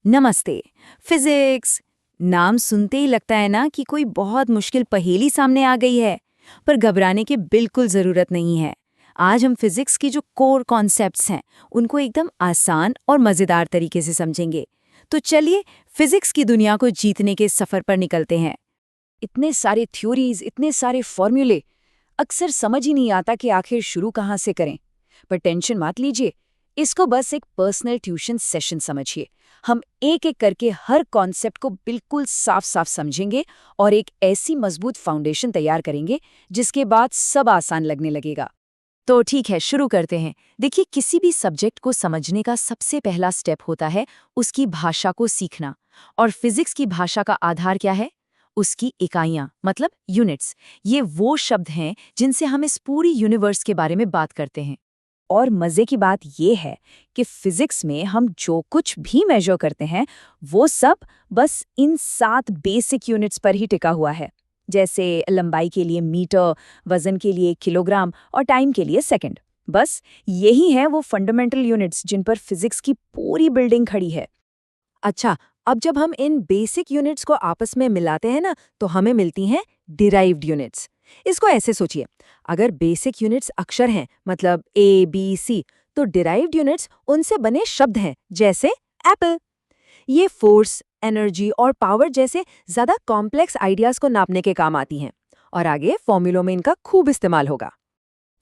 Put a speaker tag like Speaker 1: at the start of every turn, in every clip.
Speaker 1: नमस्ते। फिजिक्स नाम सुनते ही लगता है ना कि कोई बहुत मुश्किल पहेली सामने आ गई है, पर घबराने की बिल्कुल जरूरत नहीं है। आज हम फिजिक्स की जो कोर कॉन्सेप्ट्स हैं, उनको एकदम आसान और मजेदार तरीके से समझेंगे। तो चलिए फिजिक्स की दुनिया को जीतने के सफर पर निकलते हैं।
Speaker 2: इतने सारे थ्योरीज, इतने सारे फॉर्मूले, अक्सर समझ ही नहीं आता कि आखिर शुरू कहाँ से करें। पर टेंशन मत लीजिए, इसको बस एक पर्सनल ट्यूशन सेशन समझिए। हम एक एक करके हर कॉन्सेप्ट को बिल्कुल साफ साफ समझेंगे और एक ऐसी मजबूत फाउंडेशन तैयार करेंगे जिसके बाद सब आसान लगने लगेगा।
Speaker 1: तो ठीक है, शुरू करते हैं। देखिए, किसी भी सब्जेक्ट को समझने का सबसे पहला स्टेप होता है उसकी भाषा को सीखना। और फिजिक्स की भाषा का आधार क्या है? उसकी इकाइयां, मतलब यूनिट्स। ये वो शब्द हैं जिनसे हम इस पूरी यूनिवर्स के बारे में बात करते हैं।
Speaker 2: और मजे की बात यह है कि फिजिक्स में हम जो कुछ भी मेजर करते हैं वो सब बस इन 7 बेसिक यूनिट्स पर ही टिका हुआ है। जैसे लंबाई के लिए मीटर, वजन के लिए किलोग्राम और टाइम के लिए सेकंड। बस यही है वो फंडामेंटल यूनिट्स जिन पर फिजिक्स की पूरी बिल्डिंग खड़ी है।
Speaker 1: अच्छा, अब जब हम इन बेसिक यूनिट्स को आपस में मिलाते हैं ना, तो हमें मिलती हैं डिराइव्ड यूनिट्स। इसको ऐसे सोचिए, अगर बेसिक यूनिट्स अक्षर हैं, मतलब ए बी सी, तो डिराइव्ड यूनिट्स उनसे बने शब्द हैं, जैसे एप्पल। ये फोर्स, एनर्जी और पावर जैसे ज्यादा कॉम्प्लेक्स आइडियाज को नापने के काम आती हैं, और आगे फॉर्मूलों में इनका खूब इस्तेमाल होगा।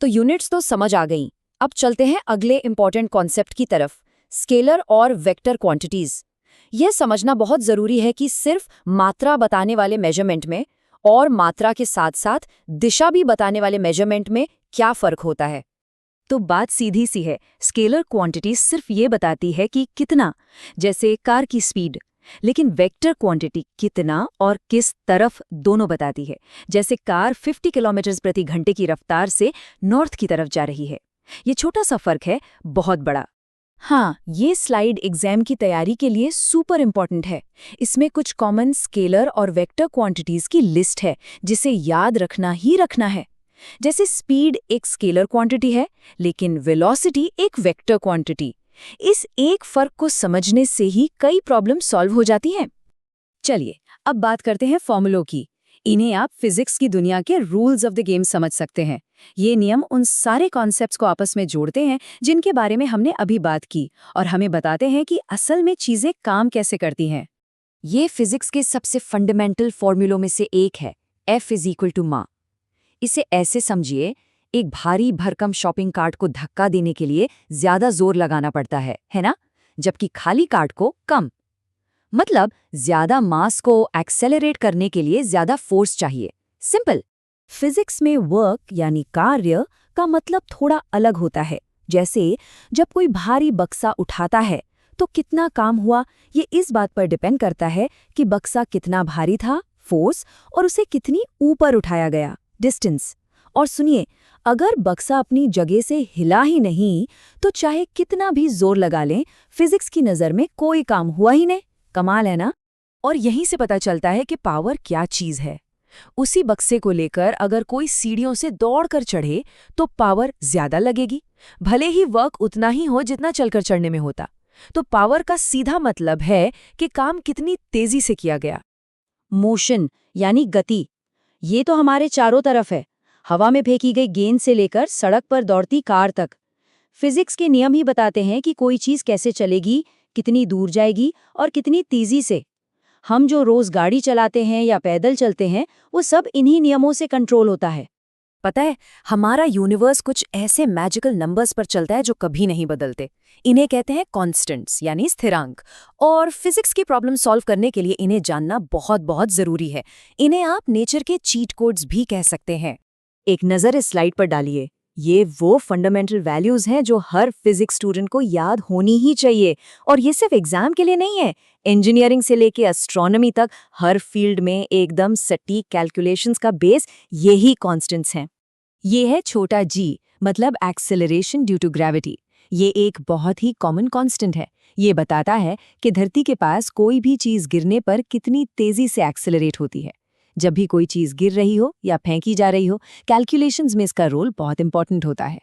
Speaker 2: तो यूनिट्स तो समझ आ गई। अब चलते हैं अगले इंपॉर्टेंट कॉन्सेप्ट की तरफ, स्केलर और वेक्टर क्वांटिटीज। यह समझना बहुत जरूरी है कि सिर्फ मात्रा बताने वाले मेजरमेंट में और मात्रा के साथ साथ दिशा भी बताने वाले मेजरमेंट में क्या फर्क होता है।
Speaker 1: तो बात सीधी सी है, स्केलर क्वांटिटी सिर्फ ये बताती है कि कितना, जैसे कार की स्पीड। लेकिन वेक्टर क्वांटिटी कितना और किस तरफ दोनों बताती है, जैसे कार 50 किलोमीटर प्रति घंटे की रफ्तार से नॉर्थ की तरफ जा रही है। ये छोटा सा फर्क है, बहुत बड़ा। हाँ, ये स्लाइड एग्जाम की तैयारी के लिए सुपर इम्पोर्टेंट है। इसमें कुछ कॉमन स्केलर और वेक्टर क्वांटिटीज की लिस्ट है, जिसे याद रखना ही रखना है। जैसे स्पीड एक स्केलर क्वांटिटी है, लेकिन वेलोसिटी एक वेक्टर क्वांटिटी। इस एक फर्क को समझने से ही कई प्रॉब्लम सॉल्व हो जाती हैं। चलिए, अब बात करते हैं फॉर्मूलों की। इन्हें आप फिजिक्स की दुनिया के रूल्स ऑफ द गेम समझ सकते हैं। ये नियम उन सारे कॉन्सेप्ट्स को आपस में जोड़ते हैं जिनके बारे में हमने अभी बात की, और हमें बताते हैं कि असल में चीजें काम कैसे करती हैं।
Speaker 2: ये फिजिक्स के सबसे फंडामेंटल फॉर्मूलों में से एक है, F = मा। इसे ऐसे समझिए, एक भारी भरकम शॉपिंग कार्ट को धक्का देने के लिए ज्यादा जोर लगाना पड़ता है ना? जबकि खाली कार्ट को कम। मतलब ज्यादा मास को एक्सेलरेट करने के लिए ज्यादा फोर्स चाहिए। सिंपल।
Speaker 1: फिजिक्स में वर्क यानी कार्य का मतलब थोड़ा अलग होता है। जैसे जब कोई भारी बक्सा उठाता है तो कितना काम हुआ, ये इस बात पर डिपेंड करता है कि बक्सा कितना भारी था, फोर्स, और उसे कितनी ऊपर उठाया गया, डिस्टेंस। और सुनिए, अगर बक्सा अपनी जगह से हिला ही नहीं तो चाहे कितना भी जोर लगा लें, फिजिक्स की नज़र में कोई काम हुआ ही नहीं। कमाल है ना? और यहीं से पता चलता है कि पावर क्या चीज़ है। उसी बक्से को लेकर अगर कोई सीढ़ियों से दौड़कर चढ़े तो पावर ज्यादा लगेगी, भले ही वर्क उतना ही हो जितना चलकर चढ़ने में होता। तो पावर का सीधा मतलब है कि काम कितनी तेजी से किया गया।
Speaker 2: मोशन यानी गति, ये तो हमारे चारों तरफ है, हवा में फेंकी गई गेंद से लेकर सड़क पर दौड़ती कार तक। फिजिक्स के नियम ही बताते हैं कि कोई चीज कैसे चलेगी, कितनी दूर जाएगी और कितनी तेजी से। हम जो रोज गाड़ी चलाते हैं या पैदल चलते हैं, वो सब इन्हीं नियमों से कंट्रोल होता है।
Speaker 1: पता है, हमारा यूनिवर्स कुछ ऐसे मैजिकल नंबर्स पर चलता है जो कभी नहीं बदलते। इन्हें कहते हैं कॉन्स्टेंट्स यानी स्थिरांक। और फिजिक्स की प्रॉब्लम सॉल्व करने के लिए इन्हें जानना बहुत बहुत जरूरी है। इन्हें आप नेचर के चीट कोड्स भी कह सकते हैं। एक नज़र इस स्लाइड पर डालिए। ये वो फंडामेंटल वैल्यूज हैं जो हर फिजिक्स स्टूडेंट को याद होनी ही चाहिए। और ये सिर्फ एग्जाम के लिए नहीं है, इंजीनियरिंग से लेके एस्ट्रोनॉमी तक हर फील्ड में एकदम सटीक कैलकुलेशंस का बेस यही कॉन्स्टेंट्स हैं। ये है छोटा g, मतलब एक्सेलरेशन ड्यू टू ग्रेविटी। ये एक बहुत ही कॉमन कांस्टेंट है। ये बताता है कि धरती के पास कोई भी चीज गिरने पर कितनी तेजी से एक्सेलरेट होती है। जब भी कोई चीज गिर रही हो या फेंकी जा रही हो, कैलकुलेशंस में इसका रोल बहुत इंपॉर्टेंट होता है।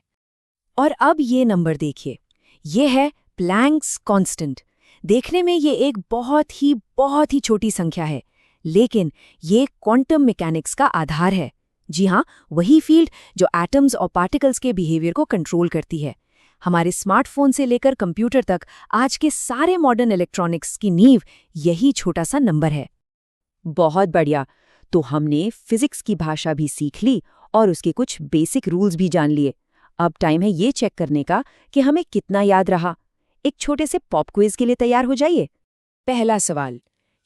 Speaker 1: और अब ये नंबर देखिए, ये है प्लैंक्स कांस्टेंट। देखने में ये एक बहुत ही छोटी संख्या है, लेकिन ये क्वांटम मैकेनिक्स का आधार है। जी हाँ, वही फील्ड जो एटम्स और पार्टिकल्स के बिहेवियर को कंट्रोल करती है। हमारे स्मार्टफोन से लेकर कंप्यूटर तक आज के सारे मॉडर्न इलेक्ट्रॉनिक्स की नींव यही छोटा सा नंबर है। बहुत बढ़िया, तो हमने फिजिक्स की भाषा भी सीख ली और उसके कुछ बेसिक रूल्स भी जान लिए। अब टाइम है ये चेक करने का कि हमें कितना याद रहा। एक छोटे से पॉप क्विज के लिए तैयार हो जाइए।
Speaker 2: पहला सवाल,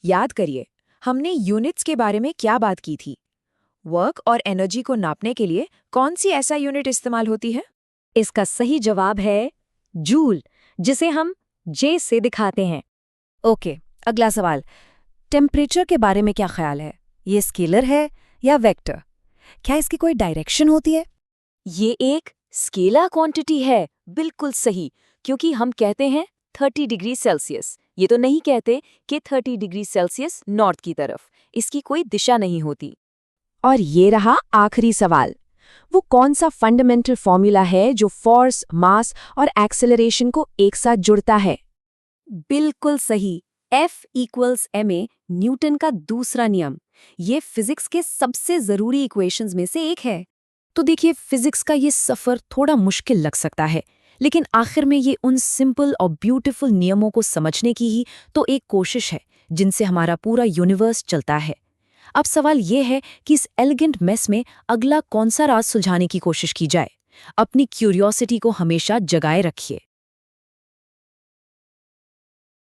Speaker 2: याद करिए, हमने यूनिट्स के बारे में क्या बात की थी? वर्क और एनर्जी को नापने के लिए कौन सी ऐसा यूनिट इस्तेमाल होती है?
Speaker 1: इसका सही जवाब है जूल, जिसे हम जे से दिखाते हैं। ओके, अगला सवाल, टेम्परेचर के बारे में क्या ख्याल है? ये स्केलर है या वेक्टर? क्या इसकी कोई डायरेक्शन होती है?
Speaker 2: ये एक स्केलर क्वांटिटी है, बिल्कुल सही, क्योंकि हम कहते हैं 30 डिग्री सेल्सियस। ये तो नहीं कहते कि 30 डिग्री सेल्सियस नॉर्थ की तरफ। इसकी कोई दिशा नहीं होती।
Speaker 1: और ये रहा आखिरी सवाल, वो कौन सा फंडामेंटल फॉर्मूला है जो फोर्स, मास और एक्सेलरेशन को एक साथ जुड़ता है?
Speaker 2: बिल्कुल सही, F=ma, न्यूटन का दूसरा नियम। ये फिजिक्स के सबसे जरूरी इक्वेशंस में से एक है।
Speaker 1: तो देखिए, फिजिक्स का ये सफर थोड़ा मुश्किल लग सकता है, लेकिन आखिर में ये उन सिंपल और ब्यूटीफुल नियमों को समझने की ही तो एक कोशिश है जिनसे हमारा पूरा यूनिवर्स चलता है। अब सवाल ये है कि इस एलिगेंट मेस में अगला कौन सा राज सुलझाने की कोशिश की जाए। अपनी क्यूरियोसिटी को हमेशा जगाए रखिए।